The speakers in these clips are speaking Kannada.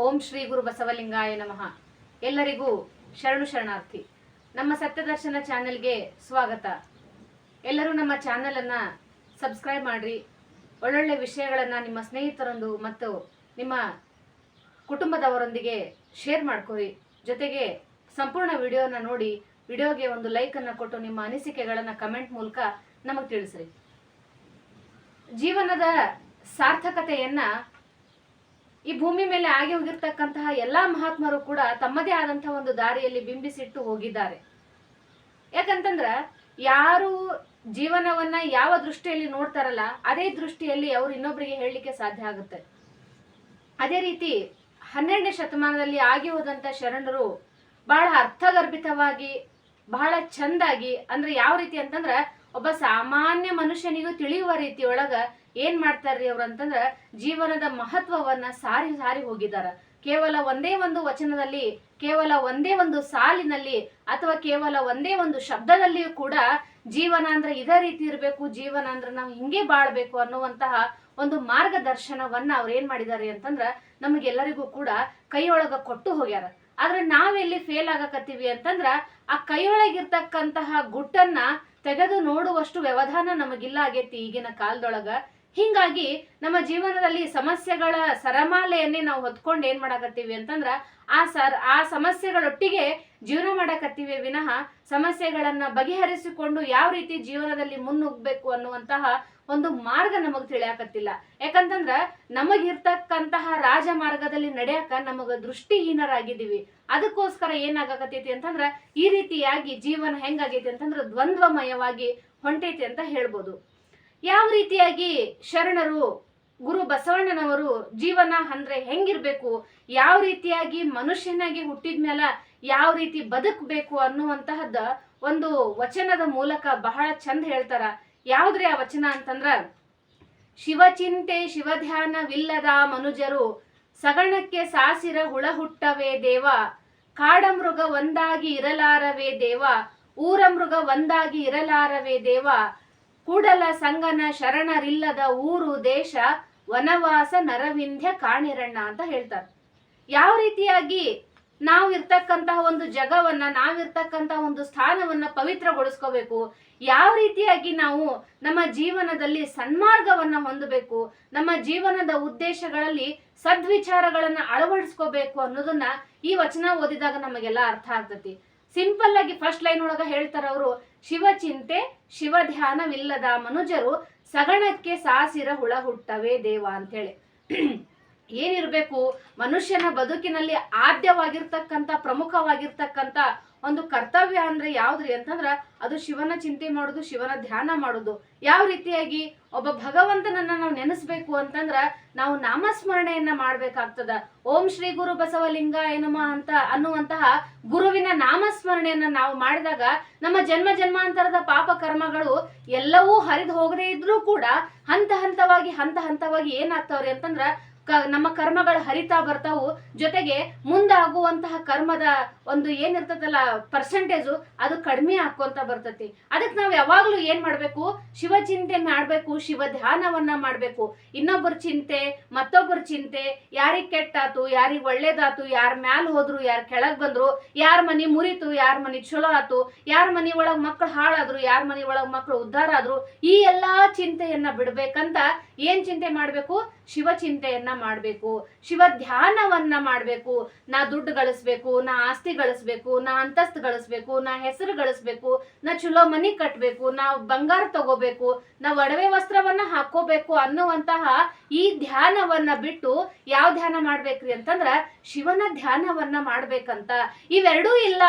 ಓಂ ಶ್ರೀ ಗುರು ಬಸವಲಿಂಗಾಯ ನಮಃ. ಎಲ್ಲರಿಗೂ ಶರಣು ಶರಣಾರ್ಥಿ. ನಮ್ಮ ಸತ್ಯದರ್ಶನ ಚಾನೆಲ್ಗೆ ಸ್ವಾಗತ. ಎಲ್ಲರೂ ನಮ್ಮ ಚಾನೆಲನ್ನು ಸಬ್ಸ್ಕ್ರೈಬ್ ಮಾಡಿರಿ. ಒಳ್ಳೊಳ್ಳೆ ವಿಷಯಗಳನ್ನು ನಿಮ್ಮ ಸ್ನೇಹಿತರೊಂದು ಮತ್ತು ನಿಮ್ಮ ಕುಟುಂಬದವರೊಂದಿಗೆ ಶೇರ್ ಮಾಡ್ಕೊರಿ. ಜೊತೆಗೆ ಸಂಪೂರ್ಣ ವಿಡಿಯೋನ ನೋಡಿ ವಿಡಿಯೋಗೆ ಒಂದು ಲೈಕನ್ನು ಕೊಟ್ಟು ನಿಮ್ಮ ಅನಿಸಿಕೆಗಳನ್ನು ಕಮೆಂಟ್ ಮೂಲಕ ನಮಗೆ ತಿಳಿಸ್ರಿ. ಜೀವನದ ಸಾರ್ಥಕತೆಯನ್ನ ಈ ಭೂಮಿ ಮೇಲೆ ಆಗಿ ಹೋಗಿರ್ತಕ್ಕಂತಹ ಎಲ್ಲಾ ಮಹಾತ್ಮರು ಕೂಡ ತಮ್ಮದೇ ಆದಂತಹ ಒಂದು ದಾರಿಯಲ್ಲಿ ಬಿಂಬಿಸಿಟ್ಟು ಹೋಗಿದ್ದಾರೆ. ಯಾಕಂತಂದ್ರ ಯಾರು ಜೀವನವನ್ನ ಯಾವ ದೃಷ್ಟಿಯಲ್ಲಿ ನೋಡ್ತಾರಲ್ಲ ಅದೇ ದೃಷ್ಟಿಯಲ್ಲಿ ಅವರು ಇನ್ನೊಬ್ಬರಿಗೆ ಹೇಳಲಿಕ್ಕೆ ಸಾಧ್ಯ ಆಗುತ್ತೆ. ಅದೇ ರೀತಿ 12ನೇ ಶತಮಾನದಲ್ಲಿ ಆಗಿ ಹೋದಂತ ಶರಣರು ಬಹಳ ಅರ್ಥಗರ್ಭಿತವಾಗಿ ಬಹಳ ಚಂದಾಗಿ, ಅಂದ್ರೆ ಯಾವ ರೀತಿ ಅಂತಂದ್ರ ಒಬ್ಬ ಸಾಮಾನ್ಯ ಮನುಷ್ಯನಿಗೂ ತಿಳಿಯುವ ರೀತಿಯೊಳಗ ಏನ್ ಮಾಡ್ತಾರ್ರಿ ಅವ್ರು ಅಂತಂದ್ರ ಜೀವನದ ಮಹತ್ವವನ್ನ ಸಾರಿ ಸಾರಿ ಹೋಗಿದಾರ. ಕೇವಲ ಒಂದೇ ಒಂದು ವಚನದಲ್ಲಿ, ಕೇವಲ ಒಂದೇ ಒಂದು ಸಾಲಿನಲ್ಲಿ ಅಥವಾ ಕೇವಲ ಒಂದೇ ಒಂದು ಶಬ್ದದಲ್ಲಿಯೂ ಕೂಡ ಜೀವನ ಅಂದ್ರೆ ಇದೇ ರೀತಿ ಇರಬೇಕು, ಜೀವನ ಅಂದ್ರೆ ನಾವು ಹಿಂಗೆ ಬಾಳ್ಬೇಕು ಅನ್ನುವಂತಹ ಒಂದು ಮಾರ್ಗದರ್ಶನವನ್ನ ಅವ್ರು ಏನ್ ಮಾಡಿದಾರೆ ಅಂತಂದ್ರ ನಮಗೆಲ್ಲರಿಗೂ ಕೂಡ ಕೈಯೊಳಗ ಕೊಟ್ಟು ಹೋಗ್ಯಾರ. ಆದ್ರೆ ನಾವೆಲ್ಲಿ ಫೇಲ್ ಆಗಕತ್ತೀವಿ ಅಂತಂದ್ರ ಆ ಕೈಯೊಳಗಿರ್ತಕ್ಕಂತಹ ಗುಟ್ಟನ್ನ ತೆಗೆದು ನೋಡುವಷ್ಟು ವ್ಯವಧಾನ ನಮಗಿಲ್ಲ ಆಗೈತಿ ಈಗಿನ ಕಾಲದೊಳಗ. ಹಿಂಗಾಗಿ ನಮ್ಮ ಜೀವನದಲ್ಲಿ ಸಮಸ್ಯೆಗಳ ಸರಮಾಲೆಯನ್ನೇ ನಾವು ಹೊತ್ಕೊಂಡು ಏನ್ ಮಾಡಾಕತ್ತೀವಿ ಅಂತಂದ್ರ ಆ ಸಮಸ್ಯೆಗಳೊಟ್ಟಿಗೆ ಜೀವನ ಮಾಡಾಕತ್ತೀವಿ ವಿನಃ ಸಮಸ್ಯೆಗಳನ್ನ ಬಗೆಹರಿಸಿಕೊಂಡು ಯಾವ ರೀತಿ ಜೀವನದಲ್ಲಿ ಮುನ್ನುಗ್ಬೇಕು ಅನ್ನುವಂತಹ ಒಂದು ಮಾರ್ಗ ನಮಗ್ ತಿಳಿಯಾಕತ್ತಿಲ್ಲ. ಯಾಕಂತಂದ್ರ ನಮಗಿರ್ತಕ್ಕಂತಹ ರಾಜಮಾರ್ಗದಲ್ಲಿ ನಡೆಯಕ ನಮಗ ದೃಷ್ಟಿಹೀನರಾಗಿದ್ದೀವಿ. ಅದಕ್ಕೋಸ್ಕರ ಏನಾಗಕತ್ತೈತಿ ಅಂತಂದ್ರ ಈ ರೀತಿಯಾಗಿ ಜೀವನ ಹೆಂಗಾಗೈತಿ ಅಂತಂದ್ರ ದ್ವಂದ್ವಮಯವಾಗಿ ಹೊಂಟೈತಿ ಅಂತ ಹೇಳ್ಬೋದು. ಯಾವ ರೀತಿಯಾಗಿ ಶರಣರು ಗುರು ಬಸವಣ್ಣನವರು ಜೀವನ ಅಂದ್ರೆ ಹೆಂಗಿರ್ಬೇಕು, ಯಾವ ರೀತಿಯಾಗಿ ಮನುಷ್ಯನಾಗಿ ಹುಟ್ಟಿದ್ಮೇಲೆ ಯಾವ ರೀತಿ ಬದುಕಬೇಕು ಅನ್ನುವಂತಹದ್ದ ಒಂದು ವಚನದ ಮೂಲಕ ಬಹಳ ಚಂದ ಹೇಳ್ತಾರ. ಯಾವ್ದ್ರಿ ಆ ವಚನ ಅಂತಂದ್ರ, ಶಿವಚಿಂತೆ ಶಿವಧ್ಯಾನವಿಲ್ಲದ ಮನುಜರು ಸಗಣಕ್ಕೆ ಸಾಸಿರ ಹುಳ ಹುಟ್ಟವೇ ದೇವ, ಕಾಡಮೃಗ ಒಂದಾಗಿ ಇರಲಾರವೇ ದೇವ, ಊರ ಮೃಗ ಒಂದಾಗಿ ಇರಲಾರವೇ ದೇವ, ಕೂಡಲ ಸಂಗನ ಶರಣರಿಲ್ಲದ ಊರು ದೇಶ, ವನವಾಸ ನರವಿಂಧ್ಯ ಕಾಣಿರಣ್ಣ ಅಂತ ಹೇಳ್ತಾರೆ. ಯಾವ ರೀತಿಯಾಗಿ ನಾವು ಇರ್ತಕ್ಕಂತಹ ಒಂದು ಜಗವನ್ನ, ನಾವಿರ್ತಕ್ಕಂತಹ ಒಂದು ಸ್ಥಾನವನ್ನ ಪವಿತ್ರಗೊಳಿಸ್ಕೋಬೇಕು, ಯಾವ ರೀತಿಯಾಗಿ ನಾವು ನಮ್ಮ ಜೀವನದಲ್ಲಿ ಸನ್ಮಾರ್ಗವನ್ನ ಹೊಂದಬೇಕು, ನಮ್ಮ ಜೀವನದ ಉದ್ದೇಶಗಳಲ್ಲಿ ಸದ್ವಿಚಾರಗಳನ್ನ ಅಳವಡಿಸ್ಕೋಬೇಕು ಅನ್ನೋದನ್ನ ಈ ವಚನ ಓದಿದಾಗ ನಮಗೆಲ್ಲ ಅರ್ಥ ಆಗ್ತತಿ. ಸಿಂಪಲ್ ಆಗಿ ಫಸ್ಟ್ ಲೈನ್ ಒಳಗ ಹೇಳ್ತಾರ ಅವರು, ಶಿವಚಿಂತೆ ಶಿವಧ್ಯಾನವಿಲ್ಲದ ಮನುಜರು ಸಗಣಕ್ಕೆ ಸಾಸಿರ ಹುಳ ಹುಟ್ಟವೇ ದೇವ ಅಂತ ಹೇಳಿ. ಏನಿರ್ಬೇಕು ಮನುಷ್ಯನ ಬದುಕಿನಲ್ಲಿ ಆದ್ಯವಾಗಿರ್ತಕ್ಕಂಥ ಪ್ರಮುಖವಾಗಿರ್ತಕ್ಕಂಥ ಒಂದು ಕರ್ತವ್ಯ ಅಂದ್ರೆ ಯಾವ್ದ್ರಿ ಅಂತಂದ್ರ ಅದು ಶಿವನ ಚಿಂತೆ ಮಾಡುದು, ಶಿವನ ಧ್ಯಾನ ಮಾಡುದು. ಯಾವ ರೀತಿಯಾಗಿ ಒಬ್ಬ ಭಗವಂತನನ್ನ ನಾವು ನೆನೆಸ್ಬೇಕು ಅಂತಂದ್ರ ನಾವು ನಾಮಸ್ಮರಣೆಯನ್ನ ಮಾಡ್ಬೇಕಾಗ್ತದ. ಓಂ ಶ್ರೀ ಗುರು ಬಸವಲಿಂಗಾಯ ನಮಃ ಅಂತ ಅನ್ನುವಂತಹ ಗುರುವಿನ ನಾಮಸ್ಮರಣೆಯನ್ನ ನಾವು ಮಾಡಿದಾಗ ನಮ್ಮ ಜನ್ಮ ಜನ್ಮಾಂತರದ ಪಾಪ ಕರ್ಮಗಳು ಎಲ್ಲವೂ ಹರಿದು ಹೋಗದೇ ಇದ್ರೂ ಕೂಡ ಹಂತ ಹಂತವಾಗಿ ಏನಾಗ್ತಾವ್ರಿ ಅಂತಂದ್ರ ನಮ್ಮ ಕರ್ಮಗಳು ಹರಿತಾ ಬರ್ತಾವು. ಜೊತೆಗೆ ಮುಂದಾಗುವಂತಹ ಕರ್ಮದ ಒಂದು ಏನಿರ್ತದಲ್ಲ ಪರ್ಸೆಂಟೇಜು ಅದು ಕಡಿಮೆ ಹಾಕೊಂತ ಬರ್ತತಿ. ಅದಕ್ಕೆ ನಾವು ಯಾವಾಗ್ಲೂ ಏನ್ ಮಾಡ್ಬೇಕು, ಶಿವಚಿಂತೆ ಮಾಡ್ಬೇಕು, ಶಿವ ಧ್ಯಾನವನ್ನ ಮಾಡ್ಬೇಕು. ಇನ್ನೊಬ್ಬರ ಚಿಂತೆ, ಮತ್ತೊಬ್ಬರ ಚಿಂತೆ, ಯಾರಿಗ್ ಕೆಟ್ಟಾತು, ಯಾರಿಗ್ ಒಳ್ಳೇದಾತು, ಯಾರ ಮ್ಯಾಲ್ ಹೋದ್ರು, ಯಾರ್ ಕೆಳಗ್ ಬಂದ್ರು, ಯಾರ ಮನಿ ಮುರಿತು, ಯಾರ ಮನಿ ಚಲೋ ಆತು, ಯಾರ ಮನಿ ಒಳಗ್ ಮಕ್ಳು ಹಾಳಾದ್ರು, ಯಾರ ಮನಿ ಒಳಗ್ ಮಕ್ಳು ಉದ್ಧಾರ ಆದ್ರು, ಈ ಎಲ್ಲಾ ಚಿಂತೆಯನ್ನ ಬಿಡ್ಬೇಕಂತ ಏನ್ ಚಿಂತೆ ಮಾಡ್ಬೇಕು, ಶಿವ ಚಿಂತೆಯನ್ನ ಮಾಡ್ಬೇಕು, ಶಿವ ಧ್ಯಾನವನ್ನ ಮಾಡ್ಬೇಕು. ನಾ ದುಡ್ಡು ಗಳಿಸ್ಬೇಕು, ನಾ ಆಸ್ತಿ ಗಳಿಸ್ಬೇಕು, ನಾ ಅಂತಸ್ತು ಗಳಿಸ್ಬೇಕು, ನಾ ಹೆಸರು ಗಳಿಸ್ಬೇಕು, ನಾ ಚಲೋ ಮನಿ ಕಟ್ಬೇಕು, ನಾ ಬಂಗಾರ ತಗೋಬೇಕು, ನಾ ಒಡವೆ ವಸ್ತ್ರವನ್ನ ಹಾಕೋಬೇಕು ಅನ್ನುವಂತಹ ಈ ಧ್ಯಾನವನ್ನ ಬಿಟ್ಟು ಯಾವ ಧ್ಯಾನ ಮಾಡ್ಬೇಕ್ರಿ ಅಂತಂದ್ರ ಶಿವನ ಧ್ಯಾನವನ್ನ ಮಾಡ್ಬೇಕಂತ. ಇವೆರಡೂ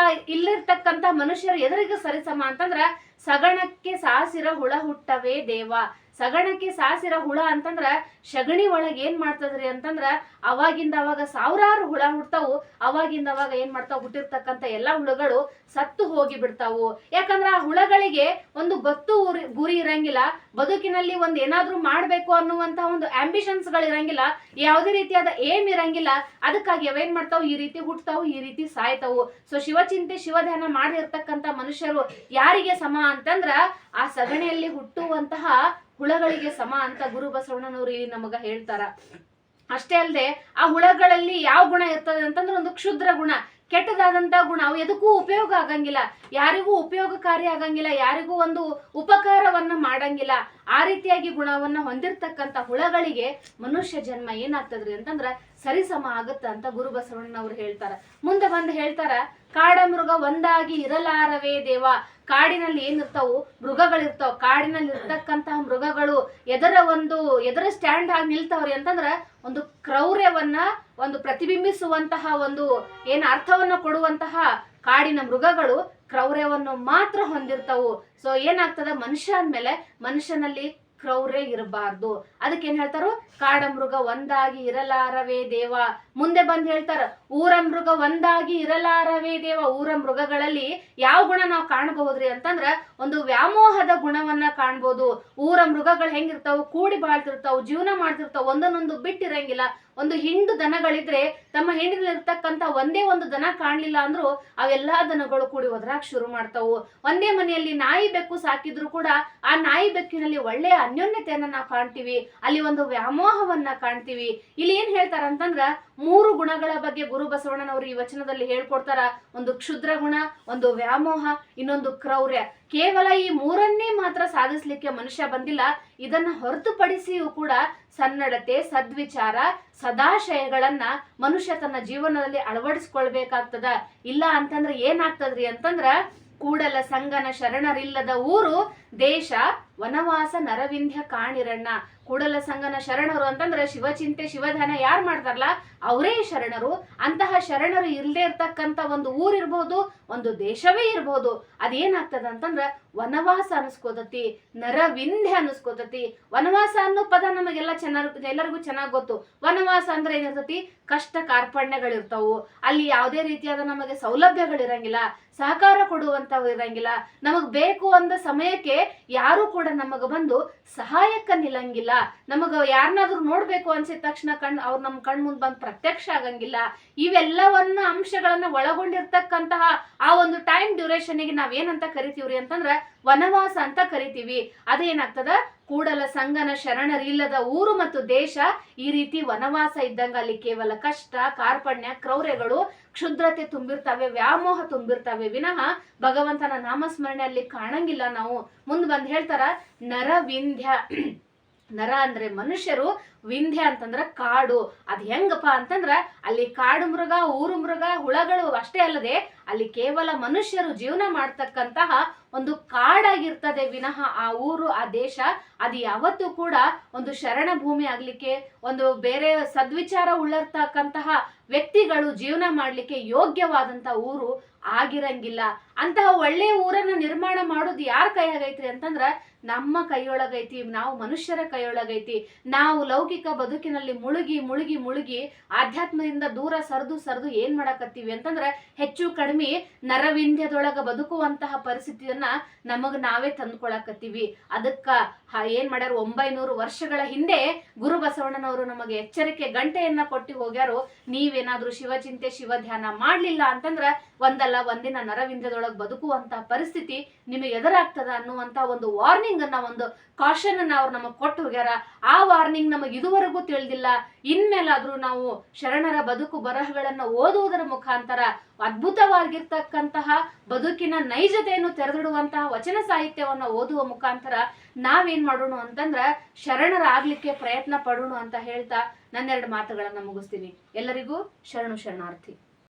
ಇಲ್ಲಿರ್ತಕ್ಕಂಥ ಮನುಷ್ಯರು ಎದುರಿಗೆ ಸರಿಸಮ ಅಂತಂದ್ರ ಸಗಣಕ್ಕೆ ಸಾಸಿರ ಹುಳ ಹುಟ್ಟವೇ ದೇವ. ಸಗಣಕ್ಕೆ ಸಾಸಿರ ಹುಳ ಅಂತಂದ್ರ ಸಗಣಿ ಒಳಗೆ ಏನ್ ಮಾಡ್ತದ್ರಿ ಅಂತಂದ್ರ ಅವಾಗಿಂದ ಅವಾಗ ಸಾವಿರಾರು ಹುಳ ಹುಡ್ತಾವು. ಅವಾಗಿಂದ ಅವಾಗ ಏನ್ ಮಾಡ್ತಾವ, ಹುಟ್ಟಿರ್ತಕ್ಕಂಥ ಎಲ್ಲಾ ಹುಳಗಳು ಸತ್ತು ಹೋಗಿ ಬಿಡ್ತಾವು. ಯಾಕಂದ್ರ ಆ ಹುಳಗಳಿಗೆ ಒಂದು ಗೊತ್ತು ಗುರಿ ಇರಂಗಿಲ್ಲ, ಬದುಕಿನಲ್ಲಿ ಒಂದ್ ಏನಾದ್ರೂ ಮಾಡ್ಬೇಕು ಅನ್ನುವಂತಹ ಒಂದು ಆಂಬಿಷನ್ಸ್ ಗಳು ಇರಂಗಿಲ್ಲ, ಯಾವುದೇ ರೀತಿಯಾದ ಏಮ್ ಇರಂಗಿಲ್ಲ. ಅದಕ್ಕಾಗಿ ಅವೇನ್ ಮಾಡ್ತಾವು, ಈ ರೀತಿ ಹುಟ್ಟತಾವು, ಈ ರೀತಿ ಸಾಯ್ತಾವು. ಸೊ ಶಿವಚಿಂತೆ ಶಿವಧ್ಯಾನ ಮಾಡಿರ್ತಕ್ಕಂಥ ಮನುಷ್ಯರು ಯಾರಿಗೆ ಸಮ ಅಂತಂದ್ರ ಆ ಸಗಣಿಯಲ್ಲಿ ಹುಟ್ಟುವಂತಹ ಹುಳಗಳಿಗೆ ಸಮ ಅಂತ ಗುರು ಬಸವಣ್ಣನವರು ನಮಗ ಹೇಳ್ತಾರ. ಅಷ್ಟೇ ಅಲ್ಲದೆ ಆ ಹುಳಗಳಲ್ಲಿ ಯಾವ ಗುಣ ಇರ್ತದೆ ಅಂತಂದ್ರೆ ಒಂದು ಕ್ಷುದ್ರ ಗುಣ, ಕೆಟ್ಟದಾದಂತ ಗುಣ. ಅವು ಎದಕ್ಕೂ ಉಪಯೋಗ ಆಗಂಗಿಲ್ಲ, ಯಾರಿಗೂ ಉಪಯೋಗಕಾರಿ ಆಗಂಗಿಲ್ಲ, ಯಾರಿಗೂ ಒಂದು ಉಪಕಾರವನ್ನ ಮಾಡಂಗಿಲ್ಲ. ಆ ರೀತಿಯಾಗಿ ಗುಣವನ್ನ ಹೊಂದಿರತಕ್ಕಂತ ಹುಳಗಳಿಗೆ ಮನುಷ್ಯ ಜನ್ಮ ಏನಾಗ್ತದ್ರಿ ಅಂತಂದ್ರ ಸರಿಸಮ ಆಗತ್ತ ಅಂತ ಗುರು ಬಸವಣ್ಣನವ್ರು ಹೇಳ್ತಾರ. ಮುಂದೆ ಬಂದು ಹೇಳ್ತಾರ, ಕಾಡ ಮೃಗ ಒಂದಾಗಿ ಇರಲಾರವೇ ದೇವ. ಕಾಡಿನಲ್ಲಿ ಏನಿರ್ತಾವು ಮೃಗಗಳಿರ್ತಾವ, ಕಾಡಿನಲ್ಲಿ ಇರ್ತಕ್ಕಂತಹ ಮೃಗಗಳು ಎದರ ಸ್ಟ್ಯಾಂಡ್ ಆಗಿ ನಿಲ್ತಾವ್ರಿ ಅಂತಂದ್ರ ಒಂದು ಕ್ರೌರ್ಯವನ್ನ ಒಂದು ಪ್ರತಿಬಿಂಬಿಸುವಂತಹ ಒಂದು ಏನ್ ಅರ್ಥವನ್ನ ಕೊಡುವಂತಹ ಕಾಡಿನ ಮೃಗಗಳು ಕ್ರೌರ್ಯವನ್ನು ಮಾತ್ರ ಹೊಂದಿರ್ತಾವು. ಸೊ ಏನಾಗ್ತದ, ಮನುಷ್ಯ ಅಂದ್ಮೇಲೆ ಮನುಷ್ಯನಲ್ಲಿ ಕ್ರೌರ್ಯ ಇರಬಾರ್ದು. ಅದಕ್ಕೇನ್ ಹೇಳ್ತಾರು, ಕಾಡ ಮೃಗ ಒಂದಾಗಿ ಇರಲಾರವೇ ದೇವ. ಮುಂದೆ ಬಂದ್ ಹೇಳ್ತಾರ, ಊರ ಮೃಗ ಒಂದಾಗಿ ಇರಲಾರವೇ ದೇವ. ಊರ ಮೃಗಗಳಲ್ಲಿ ಯಾವ ಗುಣ ನಾವು ಕಾಣಬಹುದ್ರಿ ಅಂತಂದ್ರ ಒಂದು ವ್ಯಾಮೋಹದ ಗುಣವನ್ನ ಕಾಣ್ಬೋದು. ಊರ ಮೃಗಗಳು ಹೆಂಗಿರ್ತಾವು, ಕೂಡಿ ಬಾಳ್ತಿರ್ತಾವು, ಜೀವನ ಮಾಡ್ತಿರ್ತಾವ, ಒಂದನ್ನೊಂದು ಬಿಟ್ಟಿರಂಗಿಲ್ಲ. ಒಂದು ಹಿಂಡು ದನಗಳಿದ್ರೆ ತಮ್ಮ ಹಿಂಡಿನಲ್ಲಿರ್ತಕ್ಕಂಥ ಒಂದೇ ಒಂದು ದನ ಕಾಣ್ಲಿಲ್ಲ ಅಂದ್ರು ಅವೆಲ್ಲಾ ದನಗಳು ಕೂಡಿ ಒದರಾಕ್ ಶುರು ಮಾಡ್ತಾವು. ಒಂದೇ ಮನೆಯಲ್ಲಿ ನಾಯಿ ಬೆಕ್ಕು ಸಾಕಿದ್ರು ಕೂಡ ಆ ನಾಯಿ ಬೆಕ್ಕಿನಲ್ಲಿ ಒಳ್ಳೆಯ ಅನ್ಯೋನ್ಯತೆಯನ್ನ ನಾವು ಕಾಣ್ತೀವಿ, ಅಲ್ಲಿ ಒಂದು ವ್ಯಾಮೋಹವನ್ನ ಕಾಣ್ತೀವಿ. ಇಲ್ಲಿ ಏನ್ ಹೇಳ್ತಾರ ಅಂತಂದ್ರ 3 ಗುಣಗಳ ಬಗ್ಗೆ ಗುರು ಬಸವಣ್ಣನವರು ಈ ವಚನದಲ್ಲಿ ಹೇಳ್ಕೊಡ್ತಾರ. ಒಂದು ಕ್ಷುದ್ರ ಗುಣ, ಒಂದು ವ್ಯಾಮೋಹ, ಇನ್ನೊಂದು ಕ್ರೌರ್ಯ. ಕೇವಲ ಈ 3ಅನ್ನೇ ಮಾತ್ರ ಸಾಧಿಸ್ಲಿಕ್ಕೆ ಮನುಷ್ಯ ಬಂದಿಲ್ಲ. ಇದನ್ನ ಹೊರತುಪಡಿಸಿಯೂ ಕೂಡ ಸನ್ನಡತೆ, ಸದ್ವಿಚಾರ, ಸದಾಶಯಗಳನ್ನ ಮನುಷ್ಯ ತನ್ನ ಜೀವನದಲ್ಲಿ ಅಳವಡಿಸ್ಕೊಳ್ಬೇಕಾಗ್ತದ. ಇಲ್ಲ ಅಂತಂದ್ರೆ ಏನಾಗ್ತದ್ರಿ ಅಂತಂದ್ರ ಕೂಡಲ ಸಂಗನ ಶರಣರಿಲ್ಲದ ಊರು ದೇಶ ವನವಾಸ ನರವಿಂಧ್ಯ ಕಾಣಿರಣ್ಣ. ಕೂಡಲ ಸಂಗನ ಶರಣರು ಅಂತಂದ್ರೆ ಶಿವಚಿಂತೆ ಶಿವಧ್ಯಾನ ಯಾರು ಮಾಡ್ತಾರಲ್ಲ ಅವರೇ ಶರಣರು. ಅಂತಹ ಶರಣರು ಇಲ್ಲದೆ ಇರ್ತಕ್ಕಂಥ ಒಂದು ಊರಿರ್ಬಹುದು, ಒಂದು ದೇಶವೇ ಇರ್ಬಹುದು, ಅದೇನಾಗ್ತದ ಅಂತಂದ್ರ ವನವಾಸ ಅನಿಸ್ಕೋತತಿ, ನರವಿಂಧ್ಯ ಅನಿಸ್ಕೋತತಿ. ವನವಾಸ ಅನ್ನೋ ಪದ ನಮಗೆಲ್ಲ ಎಲ್ಲರಿಗೂ ಚೆನ್ನಾಗಿ ಗೊತ್ತು. ವನವಾಸ ಅಂದ್ರೆ ಏನಿರ್ತತಿ, ಕಷ್ಟ ಕಾರ್ಪಣ್ಯಗಳಿರ್ತಾವು, ಅಲ್ಲಿ ಯಾವುದೇ ರೀತಿಯಾದ ನಮಗೆ ಸೌಲಭ್ಯಗಳಿರಂಗಿಲ್ಲ, ಸಹಕಾರ ಕೊಡುವಂತವು ಇರಂಗಿಲ್ಲ. ನಮಗ್ ಬೇಕು ಅಂದ ಸಮಯಕ್ಕೆ ಯಾರು ಕೂಡ ನಮಗ ಬಂದು ಸಹಾಯಕ್ಕ ನಿಲ್ಲಂಗಿಲ್ಲ. ನಮಗ ಯಾರನ್ನಾದ್ರೂ ನೋಡ್ಬೇಕು ಅನ್ಸಿದ ತಕ್ಷಣ ಅವ್ರು ನಮ್ ಕಣ್ ಮುಂದ್ ಬಂದ್ ಪ್ರತ್ಯಕ್ಷ ಆಗಂಗಿಲ್ಲ. ಇವೆಲ್ಲವನ್ನ ಅಂಶಗಳನ್ನ ಒಳಗೊಂಡಿರ್ತಕ್ಕಂತಹ ಆ ಒಂದು ಟೈಮ್ ಡ್ಯೂರೇಷನ್ಗೆ ನಾವೇನಂತ ಕರಿತೀವ್ರಿ ಅಂತಂದ್ರ ವನವಾಸ ಅಂತ ಕರಿತೀವಿ. ಅದೇನಾಗ್ತದ, ಕೂಡಲ ಸಂಗನ ಶರಣರಿಲ್ಲದ ಊರು ಮತ್ತು ದೇಶ ಈ ರೀತಿ ವನವಾಸ ಇದ್ದಂಗ ಅಲ್ಲಿ ಕೇವಲ ಕಷ್ಟ, ಕಾರ್ಪಣ್ಯ, ಕ್ರೌರ್ಯಗಳು, ಕ್ಷುದ್ರತೆ ತುಂಬಿರ್ತವೆ, ವ್ಯಾಮೋಹ ತುಂಬಿರ್ತವೆ ವಿನಃ ಭಗವಂತನ ನಾಮಸ್ಮರಣೆ ಅಲ್ಲಿ ಕಾಣಂಗಿಲ್ಲ ನಾವು. ಮುಂದ್ ಬಂದ್ ಹೇಳ್ತಾರ, ನರವಿಂಧ್ಯ. ನರ ಅಂದ್ರೆ ಮನುಷ್ಯರು, ವಿಂಧ್ಯ ಅಂತಂದ್ರ ಕಾಡು. ಅದ್ ಹೆಂಗಪ್ಪ ಅಂತಂದ್ರ ಅಲ್ಲಿ ಕಾಡು ಮೃಗ, ಊರು ಮೃಗ, ಹುಳಗಳು ಅಷ್ಟೇ ಅಲ್ಲದೆ ಅಲ್ಲಿ ಕೇವಲ ಮನುಷ್ಯರು ಜೀವನ ಮಾಡ್ತಕ್ಕಂತಹ ಒಂದು ಕಾಡಾಗಿರ್ತದೆ ವಿನಃ ಆ ಊರು, ಆ ದೇಶ ಅದು ಯಾವತ್ತೂ ಕೂಡ ಒಂದು ಶರಣ ಭೂಮಿ ಆಗ್ಲಿಕ್ಕೆ, ಒಂದು ಬೇರೆ ಸದ್ವಿಚಾರ ಉಳ್ಳರ್ತಕ್ಕಂತಹ ವ್ಯಕ್ತಿಗಳು ಜೀವನ ಮಾಡ್ಲಿಕ್ಕೆ ಯೋಗ್ಯವಾದಂತ ಊರು ಆಗಿರಂಗಿಲ್ಲ. ಅಂತಹ ಒಳ್ಳೆಯ ಊರನ್ನ ನಿರ್ಮಾಣ ಮಾಡೋದು ಯಾರ ಕೈಯಾಗೈತ್ರಿ ಅಂತಂದ್ರ ನಮ್ಮ ಕೈಯೊಳಗೈತಿ. ನಾವು ಮನುಷ್ಯರ ಕೈಯೊಳಗೈತಿ. ನಾವು ಲೌಕಿಕ ಬದುಕಿನಲ್ಲಿ ಮುಳುಗಿ ಆಧ್ಯಾತ್ಮದಿಂದ ದೂರ ಸರಿದು ಏನ್ ಮಾಡಾಕತ್ತೀವಿ ಅಂತಂದ್ರ ಹೆಚ್ಚು ಕಡಿಮೆ ನರವಿಂಧ್ಯದೊಳಗ ಬದುಕುವಂತಹ ಪರಿಸ್ಥಿತಿಯನ್ನ ನಮಗ್ ನಾವೇ ತಂದ್ಕೊಳಕತ್ತೀವಿ. ಅದಕ್ಕ ಏನ್ ಮಾಡ್ಯಾರ, 900 ವರ್ಷಗಳ ಹಿಂದೆ ಗುರು ಬಸವಣ್ಣನವರು ನಮಗೆ ಎಚ್ಚರಿಕೆ ಗಂಟೆಯನ್ನ ಕೊಟ್ಟು ಹೋಗ್ಯಾರು. ನೀವೇನಾದ್ರೂ ಶಿವಚಿಂತೆ ಶಿವಧ್ಯಾನ ಮಾಡ್ಲಿಲ್ಲ ಅಂತಂದ್ರ ಒಂದಲ್ಲ ಒಂದಿನ ನರವಿಂಧ್ಯದೊಳಗ್ ಬದುಕುವಂತಹ ಪರಿಸ್ಥಿತಿ ನಿಮಗೆ ಎದುರಾಗ್ತದ ಅನ್ನುವಂತ ಒಂದು ವಾರ್ನಿಂಗ್ ಅನ್ನ, ಒಂದು ಕಾಷನ್ ಅನ್ನ ಅವ್ರು ನಮಗ್ ಕೊಟ್ಟು ಹೋಗ್ಯಾರ. ಆ ವಾರ್ನಿಂಗ್ ನಮಗ್ ಇದುವರೆಗೂ ತಿಳಿದಿಲ್ಲ. ಇನ್ಮೇಲಾದ್ರೂ ನಾವು ಶರಣರ ಬದುಕು ಬರಹಗಳನ್ನ ಓದುವುದರ ಮುಖಾಂತರ ಅದ್ಭುತವಾಗಿರ್ತಕ್ಕಂತಹ ಬದುಕಿನ ನೈಜತೆಯನ್ನು ತೆರೆದಿಡುವಂತಹ ವಚನ ಸಾಹಿತ್ಯವನ್ನ ಓದುವ ಮುಖಾಂತರ ನಾವೇನ್ ಮಾಡೋಣ ಅಂತಂದ್ರ ಶರಣರಾಗ್ಲಿಕ್ಕೆ ಪ್ರಯತ್ನ ಪಡೋಣ ಅಂತ ಹೇಳ್ತಾ ನನ್ನೆರಡು ಮಾತುಗಳನ್ನ ಮುಗಿಸ್ತೀನಿ. ಎಲ್ಲರಿಗೂ ಶರಣಾರ್ಥಿ.